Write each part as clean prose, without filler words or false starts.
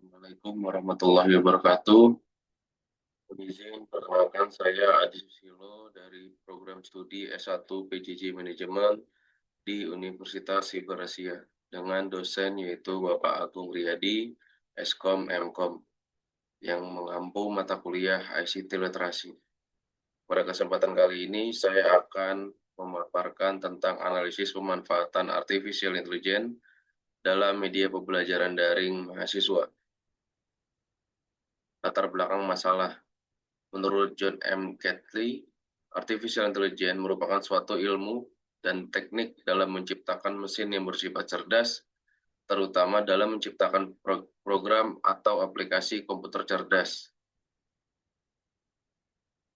Assalamualaikum warahmatullahi wabarakatuh. Izin perkenalkan saya Adi Susilo dari program studi S1 PJJ Manajemen di Universitas Siber Asia dengan dosen yaitu Bapak Agung Riyadi, Eskom Mkom, yang mengampu mata kuliah ICT Literasi. Pada kesempatan kali ini saya akan memaparkan tentang analisis pemanfaatan artificial intelligence dalam media pembelajaran daring mahasiswa. Latar belakang masalah. Menurut John M. Catley, artificial intelligence merupakan suatu ilmu dan teknik dalam menciptakan mesin yang bersifat cerdas, terutama dalam menciptakan program atau aplikasi komputer cerdas.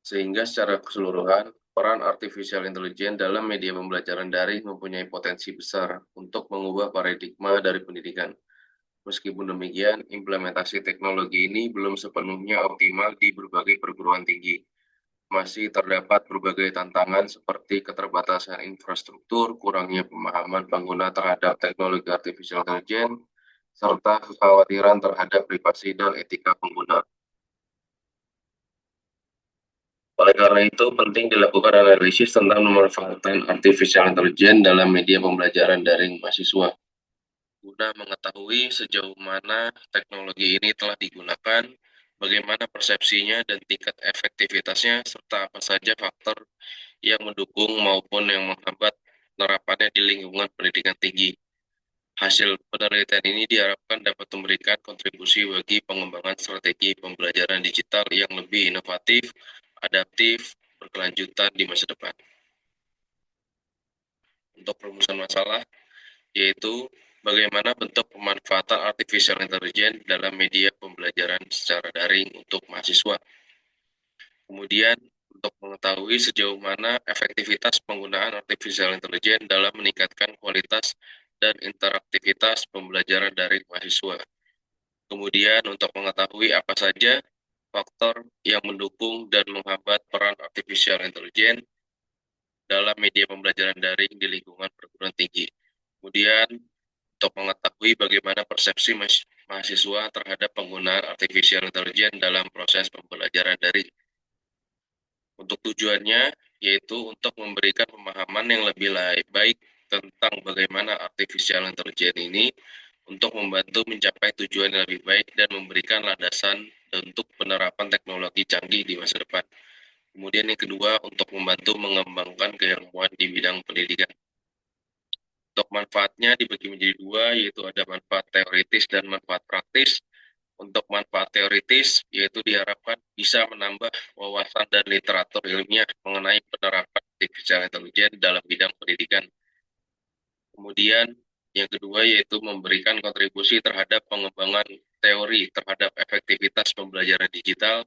Sehingga secara keseluruhan, peran artificial intelligence dalam media pembelajaran daring mempunyai potensi besar untuk mengubah paradigma dari pendidikan. Meskipun demikian, implementasi teknologi ini belum sepenuhnya optimal di berbagai perguruan tinggi. Masih terdapat berbagai tantangan seperti keterbatasan infrastruktur, kurangnya pemahaman pengguna terhadap teknologi artificial intelligence, serta kekhawatiran terhadap privasi dan etika pengguna. Oleh karena itu, penting dilakukan analisis tentang pemanfaatan artificial intelligence dalam media pembelajaran daring mahasiswa, guna mengetahui sejauh mana teknologi ini telah digunakan, bagaimana persepsinya dan tingkat efektivitasnya, serta apa saja faktor yang mendukung maupun yang menghambat penerapannya di lingkungan pendidikan tinggi. Hasil penelitian ini diharapkan dapat memberikan kontribusi bagi pengembangan strategi pembelajaran digital yang lebih inovatif, adaptif, berkelanjutan di masa depan. Untuk perumusan masalah, yaitu bagaimana bentuk pemanfaatan artificial intelligence dalam media pembelajaran secara daring untuk mahasiswa. Kemudian, untuk mengetahui sejauh mana efektivitas penggunaan artificial intelligence dalam meningkatkan kualitas dan interaktivitas pembelajaran dari mahasiswa. Kemudian, untuk mengetahui apa saja faktor yang mendukung dan menghambat peran artificial intelligence dalam media pembelajaran daring di lingkungan perguruan tinggi. Kemudian, untuk mengetahui bagaimana persepsi mahasiswa terhadap penggunaan artificial intelligence dalam proses pembelajaran daring. Untuk tujuannya, yaitu untuk memberikan pemahaman yang lebih baik tentang bagaimana artificial intelligence ini untuk membantu mencapai tujuan yang lebih baik dan memberikan landasan untuk penerapan teknologi canggih di masa depan. Kemudian yang kedua, untuk membantu mengembangkan keilmuan di bidang pendidikan. Untuk manfaatnya dibagi menjadi dua, yaitu ada manfaat teoritis dan manfaat praktis. Untuk manfaat teoritis, yaitu diharapkan bisa menambah wawasan dan literatur ilmiah mengenai penerapan artificial intelligence dalam bidang pendidikan. Kemudian, yang kedua yaitu memberikan kontribusi terhadap pengembangan teori terhadap efektivitas pembelajaran digital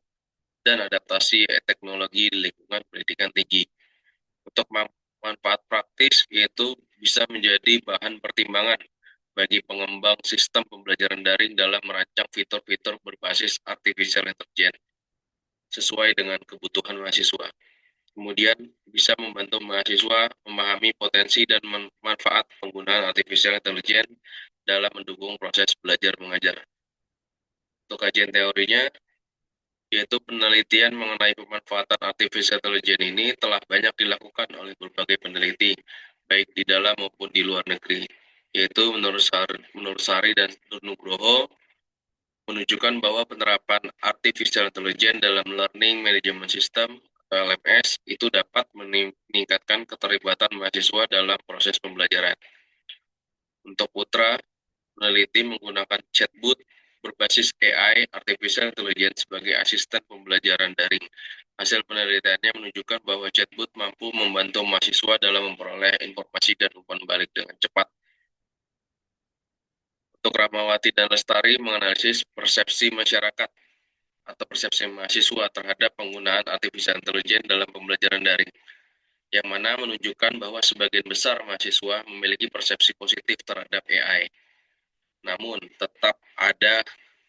dan adaptasi teknologi di lingkungan pendidikan tinggi. Untuk manfaat praktis, yaitu bisa menjadi bahan pertimbangan bagi pengembang sistem pembelajaran daring dalam merancang fitur-fitur berbasis artificial intelligence sesuai dengan kebutuhan mahasiswa. Kemudian bisa membantu mahasiswa memahami potensi dan manfaat penggunaan artificial intelligence dalam mendukung proses belajar mengajar. Untuk kajian teorinya, yaitu penelitian mengenai pemanfaatan artificial intelligence ini telah banyak dilakukan oleh berbagai peneliti, baik di dalam maupun di luar negeri, yaitu menurut Sari dan Nugroho, menunjukkan bahwa penerapan artificial intelligence dalam learning management system LMS itu dapat meningkatkan keterlibatan mahasiswa dalam proses pembelajaran. Untuk Putra, peneliti menggunakan chatbot berbasis AI artificial intelligence sebagai asisten pembelajaran daring. Hasil penelitiannya menunjukkan bahwa chatbot mampu membantu mahasiswa dalam memperoleh informasi dan umpan balik dengan cepat. Untuk Rahmawati dan Lestari menganalisis persepsi masyarakat atau persepsi mahasiswa terhadap penggunaan artificial intelligence dalam pembelajaran daring, yang mana menunjukkan bahwa sebagian besar mahasiswa memiliki persepsi positif terhadap AI. Namun, tetap ada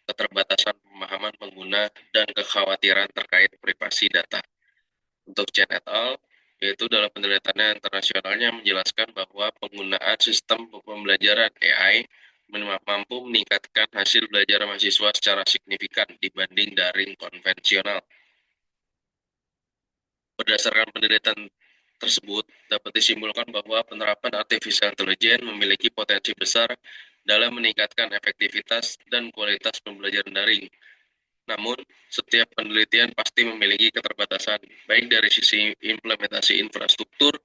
keterbatasan pemahaman pengguna dan kekhawatiran terkait privasi data. Untuk Chen et al., yaitu dalam penelitiannya internasionalnya menjelaskan bahwa penggunaan sistem pembelajaran AI mampu meningkatkan hasil belajar mahasiswa secara signifikan dibanding daring konvensional. Berdasarkan penelitian tersebut, dapat disimpulkan bahwa penerapan artificial intelligence memiliki potensi besar dalam meningkatkan efektivitas dan kualitas pembelajaran daring. Namun, setiap penelitian pasti memiliki keterbatasan, baik dari sisi implementasi infrastruktur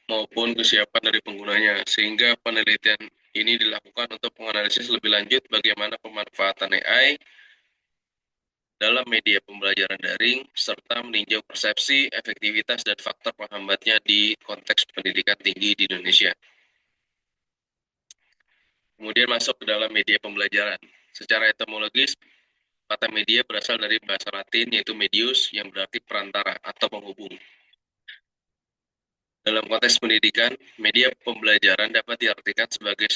maupun kesiapan dari penggunanya, sehingga penelitian ini dilakukan untuk menganalisis lebih lanjut bagaimana pemanfaatan AI dalam media pembelajaran daring, serta meninjau persepsi, efektivitas, dan faktor penghambatnya di konteks pendidikan tinggi di Indonesia. Kemudian masuk ke dalam media pembelajaran. Secara etimologis, kata media berasal dari bahasa Latin yaitu medius yang berarti perantara atau penghubung. Dalam konteks pendidikan, media pembelajaran dapat diartikan sebagai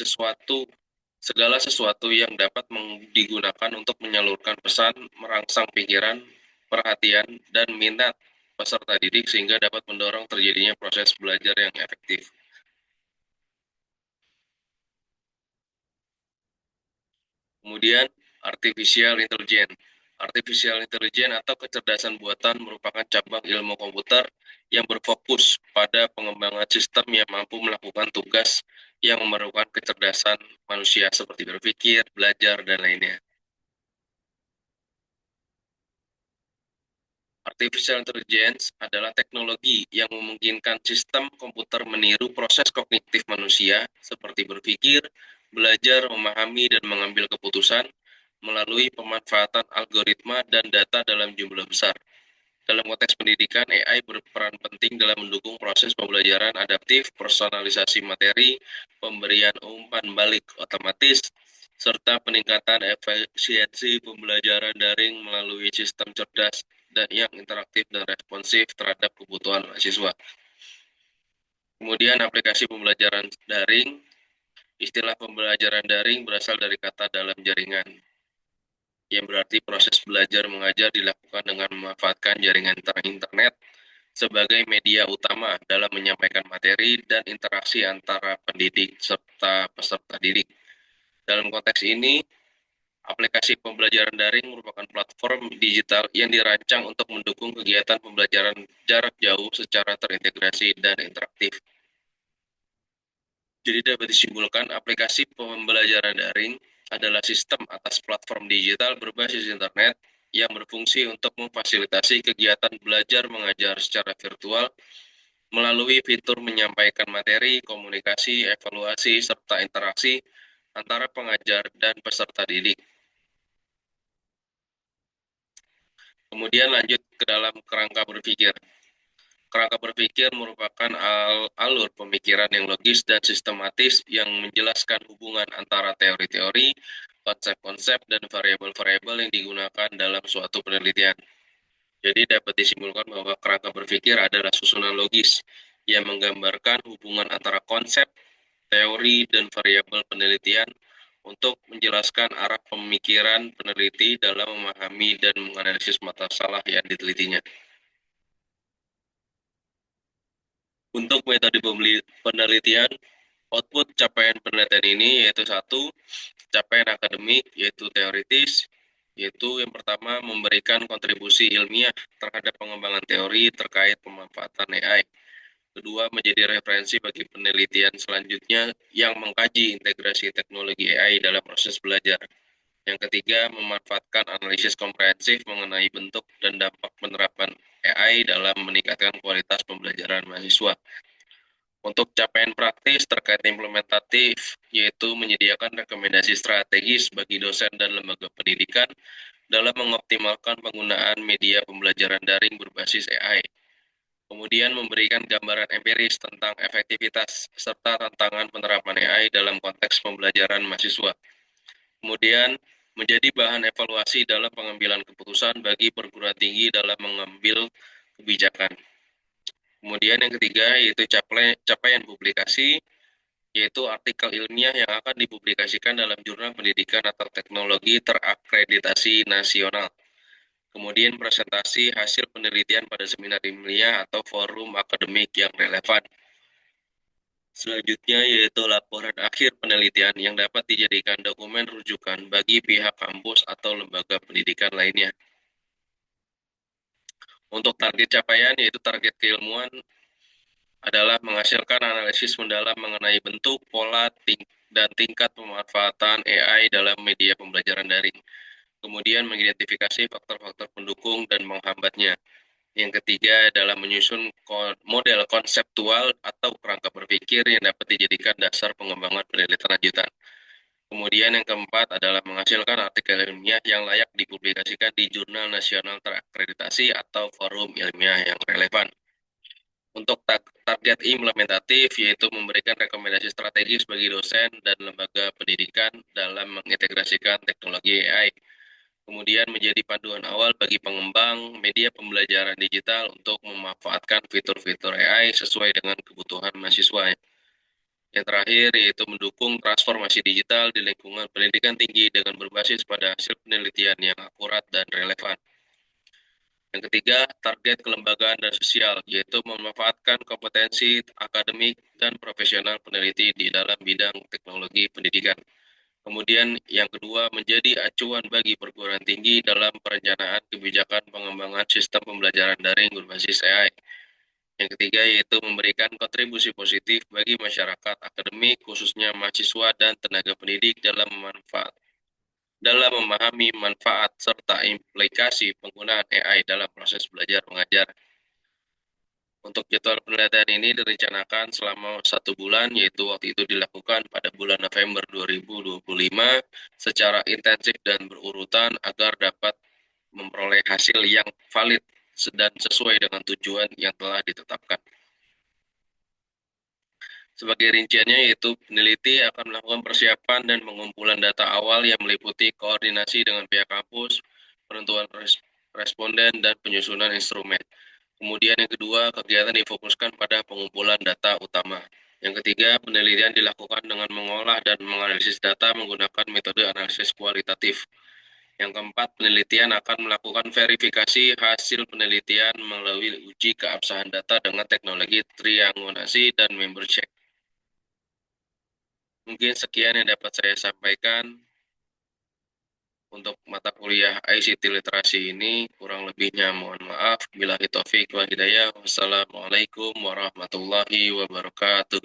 segala sesuatu yang dapat digunakan untuk menyalurkan pesan, merangsang pikiran, perhatian, dan minat peserta didik sehingga dapat mendorong terjadinya proses belajar yang efektif. Kemudian, artificial intelligence. Artificial intelligence atau kecerdasan buatan merupakan cabang ilmu komputer yang berfokus pada pengembangan sistem yang mampu melakukan tugas yang memerlukan kecerdasan manusia seperti berpikir, belajar, dan lainnya. Artificial intelligence adalah teknologi yang memungkinkan sistem komputer meniru proses kognitif manusia seperti berpikir, belajar, memahami, dan mengambil keputusan melalui pemanfaatan algoritma dan data dalam jumlah besar. Dalam konteks pendidikan, AI berperan penting dalam mendukung proses pembelajaran adaptif, personalisasi materi, pemberian umpan balik otomatis, serta peningkatan efisiensi pembelajaran daring melalui sistem cerdas dan yang interaktif dan responsif terhadap kebutuhan mahasiswa. Kemudian aplikasi pembelajaran daring. Istilah pembelajaran daring berasal dari kata dalam jaringan, yang berarti proses belajar mengajar dilakukan dengan memanfaatkan jaringan internet sebagai media utama dalam menyampaikan materi dan interaksi antara pendidik serta peserta didik. Dalam konteks ini, aplikasi pembelajaran daring merupakan platform digital yang dirancang untuk mendukung kegiatan pembelajaran jarak jauh secara terintegrasi dan interaktif. Jadi dapat disimpulkan aplikasi pembelajaran daring adalah sistem atas platform digital berbasis internet yang berfungsi untuk memfasilitasi kegiatan belajar mengajar secara virtual melalui fitur menyampaikan materi, komunikasi, evaluasi, serta interaksi antara pengajar dan peserta didik. Kemudian lanjut ke dalam kerangka berpikir. Kerangka berpikir merupakan alur pemikiran yang logis dan sistematis yang menjelaskan hubungan antara teori-teori, konsep-konsep, dan variabel-variabel yang digunakan dalam suatu penelitian. Jadi dapat disimpulkan bahwa kerangka berpikir adalah susunan logis yang menggambarkan hubungan antara konsep, teori, dan variabel penelitian untuk menjelaskan arah pemikiran peneliti dalam memahami dan menganalisis masalah yang ditelitinya. Untuk metode penelitian, output capaian penelitian ini yaitu satu, capaian akademik yaitu teoritis, yaitu yang pertama memberikan kontribusi ilmiah terhadap pengembangan teori terkait pemanfaatan AI. Kedua, menjadi referensi bagi penelitian selanjutnya yang mengkaji integrasi teknologi AI dalam proses belajar. Yang ketiga, memanfaatkan analisis komprehensif mengenai bentuk dan dampak penerapan AI dalam meningkatkan kualitas pembelajaran mahasiswa. Untuk capaian praktis terkait implementatif, yaitu menyediakan rekomendasi strategis bagi dosen dan lembaga pendidikan dalam mengoptimalkan penggunaan media pembelajaran daring berbasis AI. Kemudian memberikan gambaran empiris tentang efektivitas serta tantangan penerapan AI dalam konteks pembelajaran mahasiswa. Kemudian menjadi bahan evaluasi dalam pengambilan keputusan bagi perguruan tinggi dalam mengambil kebijakan. Kemudian yang ketiga yaitu capaian publikasi, yaitu artikel ilmiah yang akan dipublikasikan dalam jurnal pendidikan atau teknologi terakreditasi nasional. Kemudian presentasi hasil penelitian pada seminar ilmiah atau forum akademik yang relevan. Selanjutnya yaitu laporan akhir penelitian yang dapat dijadikan dokumen rujukan bagi pihak kampus atau lembaga pendidikan lainnya. Untuk target capaian yaitu target keilmuan adalah menghasilkan analisis mendalam mengenai bentuk, pola, dan tingkat pemanfaatan AI dalam media pembelajaran daring. Kemudian mengidentifikasi faktor-faktor pendukung dan menghambatnya. Yang ketiga adalah menyusun model konseptual atau kerangka berpikir yang dapat dijadikan dasar pengembangan penelitian lanjutan. Kemudian yang keempat adalah menghasilkan artikel ilmiah yang layak dipublikasikan di jurnal nasional terakreditasi atau forum ilmiah yang relevan. Untuk target implementatif yaitu memberikan rekomendasi strategis bagi dosen dan lembaga pendidikan dalam mengintegrasikan teknologi AI. Kemudian menjadi panduan awal bagi pengembang media pembelajaran digital untuk memanfaatkan fitur-fitur AI sesuai dengan kebutuhan mahasiswa. Yang terakhir yaitu mendukung transformasi digital di lingkungan pendidikan tinggi dengan berbasis pada hasil penelitian yang akurat dan relevan. Yang ketiga, target kelembagaan dan sosial, yaitu memanfaatkan kompetensi akademik dan profesional peneliti di dalam bidang teknologi pendidikan. Kemudian yang kedua, menjadi acuan bagi perguruan tinggi dalam perencanaan kebijakan pengembangan sistem pembelajaran daring berbasis AI. Yang ketiga, yaitu memberikan kontribusi positif bagi masyarakat akademik, khususnya mahasiswa dan tenaga pendidik dalam memahami manfaat serta implikasi penggunaan AI dalam proses belajar mengajar. Untuk jadwal penelitian ini direncanakan selama 1 bulan, yaitu waktu itu dilakukan pada bulan November 2025 secara intensif dan berurutan agar dapat memperoleh hasil yang valid dan sesuai dengan tujuan yang telah ditetapkan. Sebagai rinciannya yaitu peneliti akan melakukan persiapan dan pengumpulan data awal yang meliputi koordinasi dengan pihak kampus, penentuan responden, dan penyusunan instrumen. Kemudian yang kedua, kegiatan difokuskan pada pengumpulan data utama. Yang ketiga, penelitian dilakukan dengan mengolah dan menganalisis data menggunakan metode analisis kualitatif. Yang keempat, penelitian akan melakukan verifikasi hasil penelitian melalui uji keabsahan data dengan teknologi triangulasi dan member check. Mungkin sekian yang dapat saya sampaikan untuk mata kuliah ICT literasi ini. Kurang lebihnya mohon maaf. Billahi taufik wal hidayah. Wassalamualaikum warahmatullahi wabarakatuh.